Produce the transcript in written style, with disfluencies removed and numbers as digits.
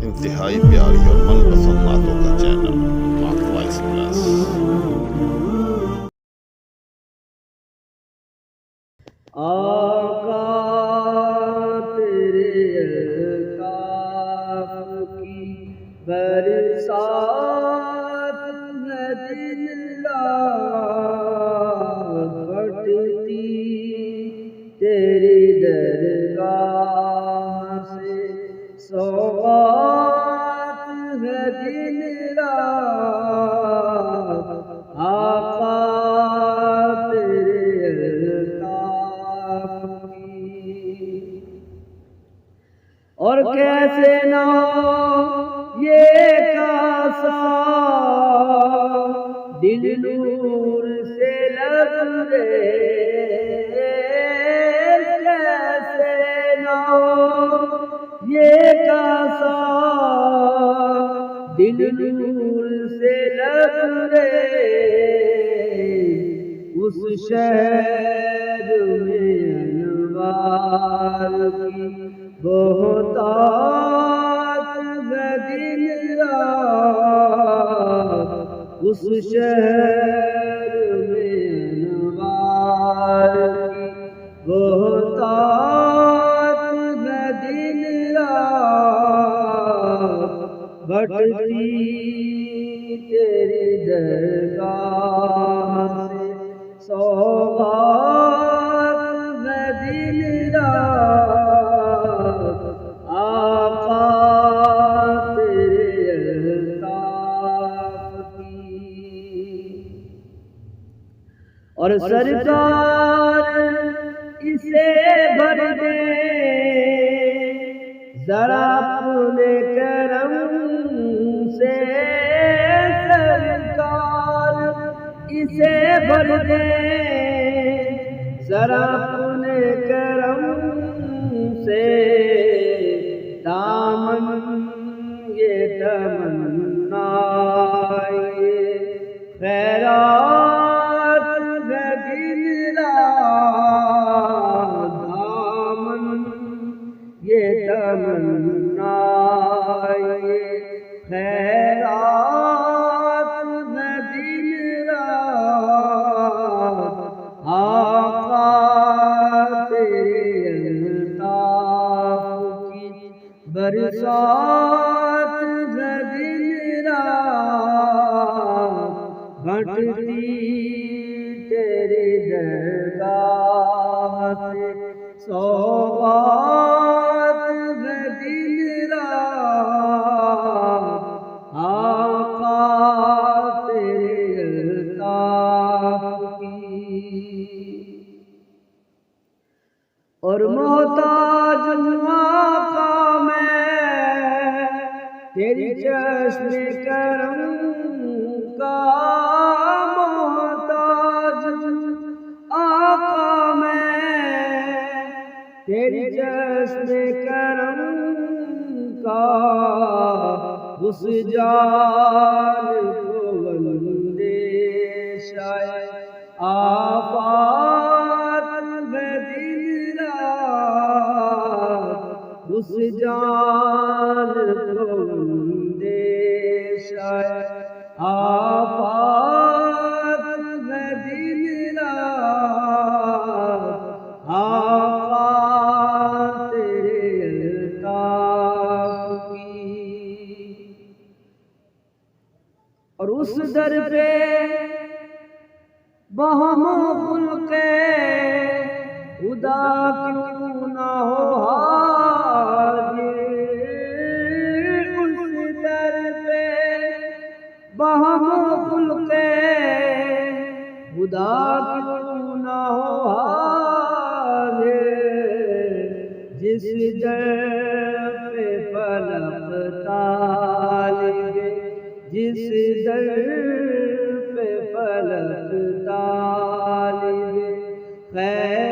انتہائی پیاری اور من پسند نعتوں کا چینل نعت وائس پلس۔ آقا تیرے الطاف کی برسات ہے دن رات بڑھتی تیری درگاہ سے سوغات ہے دن رات آقا تیرے الطاف کی۔ اور کیسے نہ یہ کاسا دل نور سے لبریز، کیسے نہ یہ کاسا دل نور سے لبریز، اس شہر میں انوار کی بہتات ہے دن رات، اس شہر میں انوار کی بہتات ہے دن رات بڑھتی تیری درگاہ سے سوغات ہے دن رات آقا تیرے الطاف کی۔ اور سرکار اسے بھر دے ذرا اپنے کرم سے، سرکار اسے بھر دے ذرا اپنے کرم سے، دامن یہ تمنا یہ خیرات ہے دن رات، دامن یہ تمنا یہ خیرات ہے دن رات آقا تیرے الطاف کی برسات ہے دن رات بڑھتی تیری درگاہ سے سوغات ہے دن رات آقا تیرے الطاف کی۔ اور محتاج ہوں آقا میں تیری چشم کرم کا، محتاج ہوں آقا میں تیری چشم کرم کا، اس جان کو اندیشہ آفات ہے دن رات، اس جان کو اندیشہ آفات ہے دن رات آقا تیرے الطاف کی۔ اور اس در پہ بہم خلق خدا کیوں نہ ہو حاضر، اس در پہ بہم خلق خدا کیوں نہ ہو حاضر، جس در پہ فلک طالب، جس در پہ فلک طالب خیر